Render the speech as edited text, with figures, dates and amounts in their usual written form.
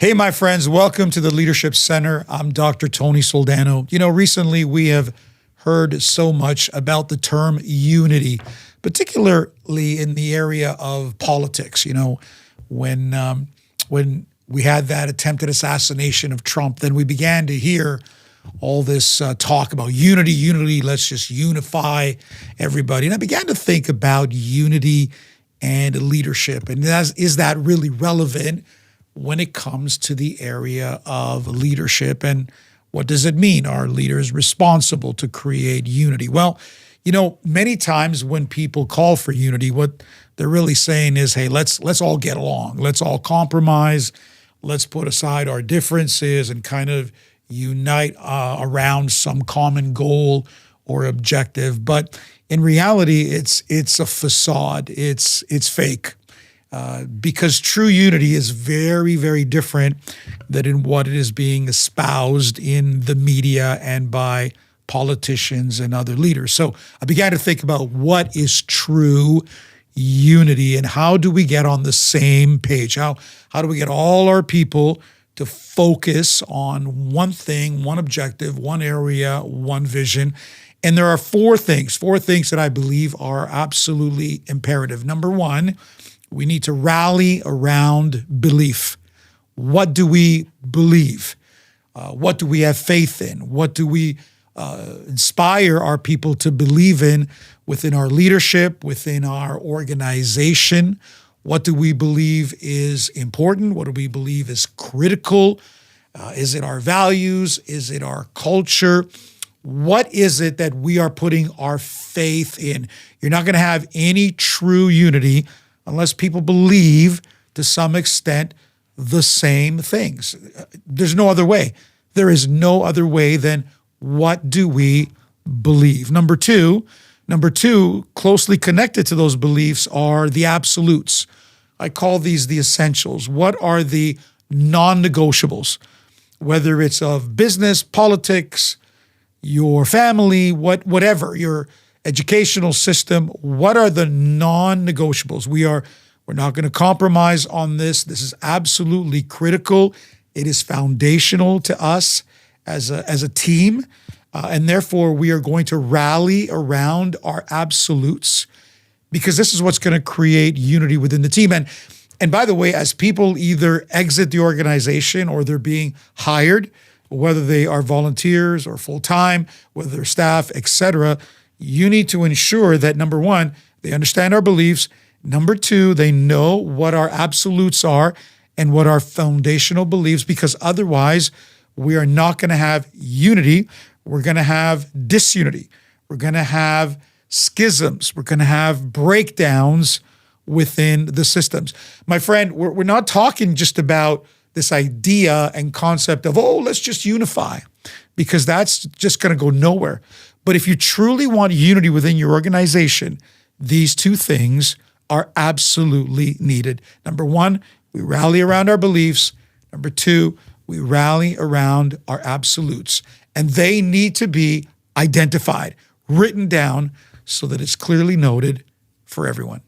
Hey, my friends, welcome to the Leadership Center. I'm Dr. Tony Soldano. Recently we have heard so much about the term unity, particularly in the area of politics. When we had that attempted assassination of Trump, then we began to hear all this talk about unity, let's just unify everybody. And I began to think about unity and leadership. And is that really relevant when it comes to the area of leadership? And what does it mean? Are leaders responsible to create unity? Well, many times when people call for unity, what they're really saying is, hey, let's all get along. Let's all compromise. Let's put aside our differences and kind of unite around some common goal or objective. But in reality, it's a facade. It's fake. Because true unity is very, very different than in what it is being espoused in the media and by politicians and other leaders. So I began to think about what is true unity and how do we get on the same page? How do we get all our people to focus on one thing, one objective, one area, one vision? And there are four things that I believe are absolutely imperative. Number one, we need to rally around belief. What do we believe? What do we have faith in? What do we inspire our people to believe in within our leadership, within our organization? What do we believe is important? What do we believe is critical? Is it our values? Is it our culture? What is it that we are putting our faith in? You're not going to have any true unity unless people believe to some extent the same things. There's no other way. There is no other way than what do we believe? Number two, closely connected to those beliefs are the absolutes. I call these the essentials. What are the non-negotiables? Whether it's of business, politics, your family, whatever, your educational system, what are the non-negotiables? We're not going to compromise on this. This is absolutely critical. It is foundational to us as a team, and therefore we are going to rally around our absolutes because this is what's going to create unity within the team. And by the way, as people either exit the organization or they're being hired, whether they are volunteers or full-time, whether they're staff, etc., you need to ensure that, number one, they understand our beliefs. Number two, they know what our absolutes are and what our foundational beliefs, because otherwise we are not going to have unity. We're going to have disunity. We're going to have schisms. We're going to have breakdowns within the systems. My friend, we're not talking just about this idea and concept of, let's just unify, because that's just going to go nowhere. But if you truly want unity within your organization, these two things are absolutely needed. Number one, we rally around our beliefs. Number two, we rally around our absolutes. And they need to be identified, written down so that it's clearly noted for everyone.